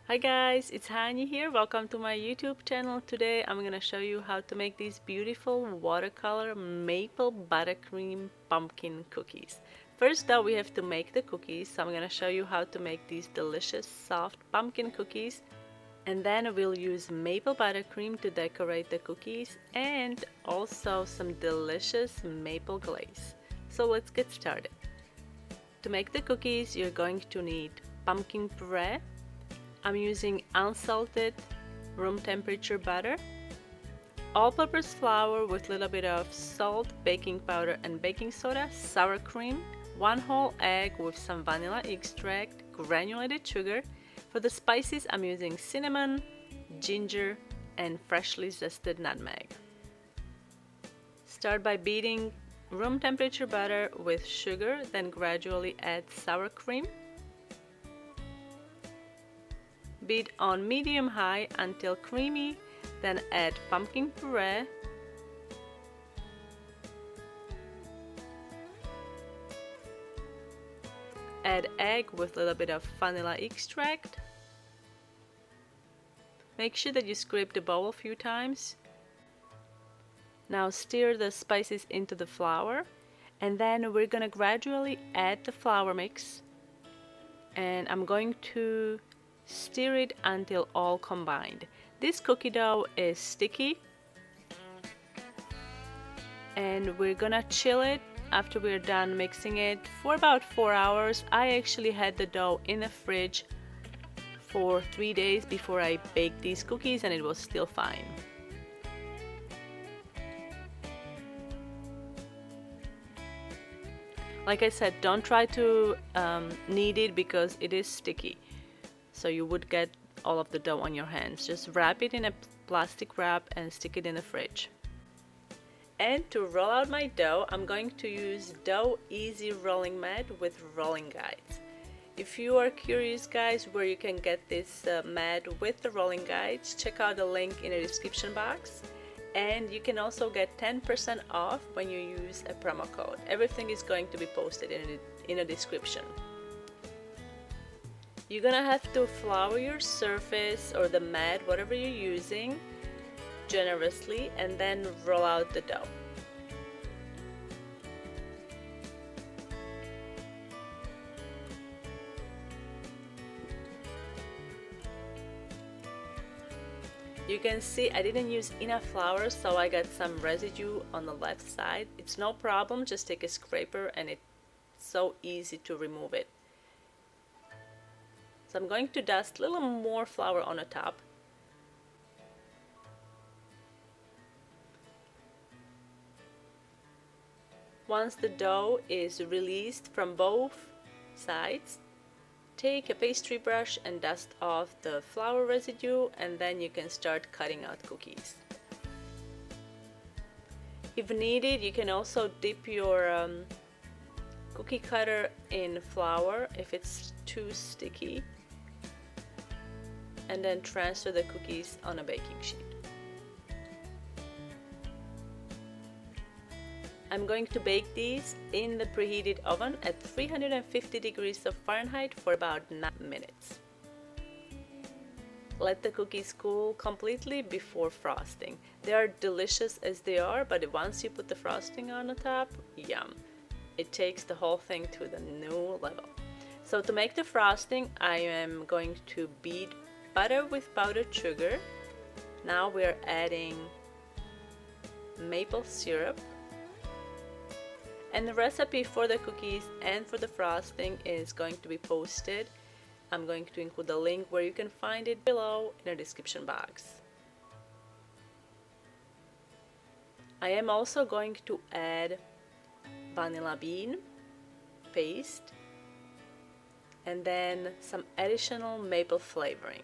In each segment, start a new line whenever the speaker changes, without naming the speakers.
Hi guys, it's Hani here. Welcome to my YouTube channel. Today I'm gonna show you how to make these beautiful watercolor maple buttercream pumpkin cookies. First though, we have to make the cookies, so I'm gonna show you how to make these delicious soft pumpkin cookies, and then we'll use maple buttercream to decorate the cookies and also some delicious maple glaze. So let's get started. To make the cookies, you're going to need pumpkin puree. I'm using unsalted room temperature butter, all-purpose flour with a little bit of salt, baking powder and baking soda, sour cream, 1 whole egg with some vanilla extract, granulated sugar. For the spices, I'm using cinnamon, ginger and freshly zested nutmeg. Start by beating room temperature butter with sugar, then gradually add sour cream. Beat on medium-high until creamy, then add pumpkin puree, add egg with a little bit of vanilla extract. Make sure that you scrape the bowl a few times. Now stir the spices into the flour, and then we're gonna gradually add the flour mix, and I'm going to stir it until all combined. This cookie dough is sticky and we're gonna chill it after we're done mixing it for about 4 hours. I actually had the dough in the fridge for 3 days before I baked these cookies and it was still fine. Like I said, don't try to knead it because it is sticky. So you would get all of the dough on your hands. Just wrap it in a plastic wrap and stick it in the fridge. And to roll out my dough, I'm going to use Dough Easy Rolling Mat with rolling guides. If you are curious guys where you can get this mat with the rolling guides, check out the link in the description box. And you can also get 10% off when you use a promo code. Everything is going to be posted in the description. You're gonna have to flour your surface or the mat, whatever you're using, generously and then roll out the dough. You can see I didn't use enough flour, so I got some residue on the left side. It's no problem, just take a scraper and it's so easy to remove it. So I'm going to dust a little more flour on the top. Once the dough is released from both sides, take a pastry brush and dust off the flour residue, and then you can start cutting out cookies. If needed, you can also dip your cookie cutter in flour if it's too sticky, and then transfer the cookies on a baking sheet. I'm going to bake these in the preheated oven at 350 degrees of Fahrenheit for about 9 minutes. Let the cookies cool completely before frosting. They are delicious as they are, but once you put the frosting on the top, yum. It takes the whole thing to the new level. So to make the frosting, I am going to beat butter with powdered sugar. Now we're adding maple syrup. And the recipe for the cookies and for the frosting is going to be posted. I'm going to include the link where you can find it below in the description box. I am also going to add vanilla bean paste and then some additional maple flavoring.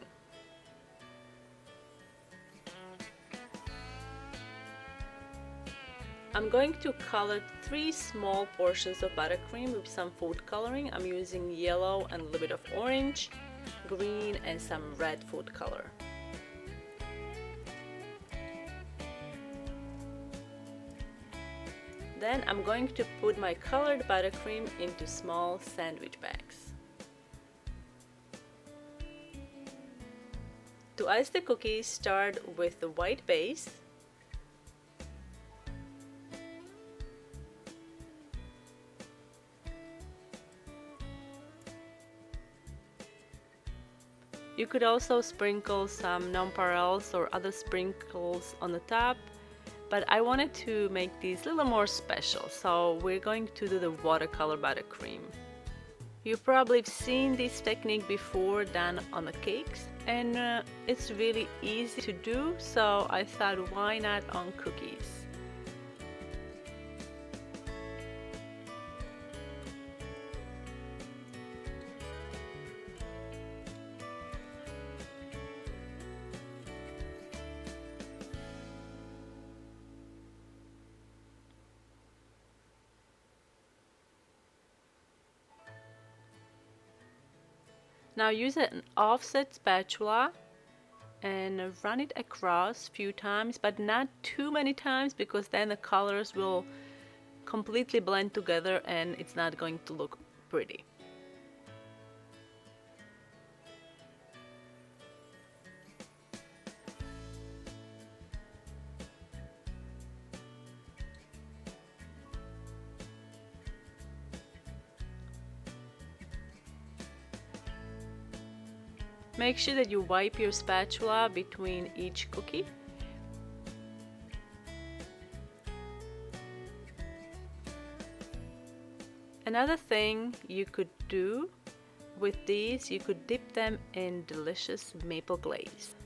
I'm going to color 3 small portions of buttercream with some food coloring. I'm using yellow and a little bit of orange, green and some red food color. Then I'm going to put my colored buttercream into small sandwich bags. To ice the cookies, start with the white base. You could also sprinkle some nonpareils or other sprinkles on the top, but I wanted to make these a little more special, so we're going to do the watercolor buttercream. You've probably seen this technique before done on the cakes, and it's really easy to do, so I thought why not on cookies. Now use an offset spatula and run it across a few times, but not too many times because then the colors will completely blend together and it's not going to look pretty. Make sure that you wipe your spatula between each cookie. Another thing you could do with these, you could dip them in delicious maple glaze.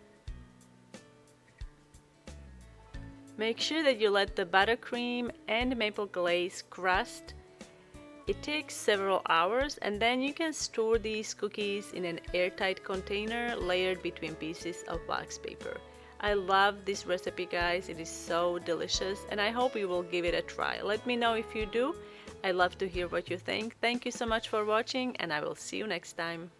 Make sure that you let the buttercream and maple glaze crust. It takes several hours, and then you can store these cookies in an airtight container layered between pieces of wax paper. I love this recipe, guys. It is so delicious, and I hope you will give it a try. Let me know if you do. I'd love to hear what you think. Thank you so much for watching, and I will see you next time.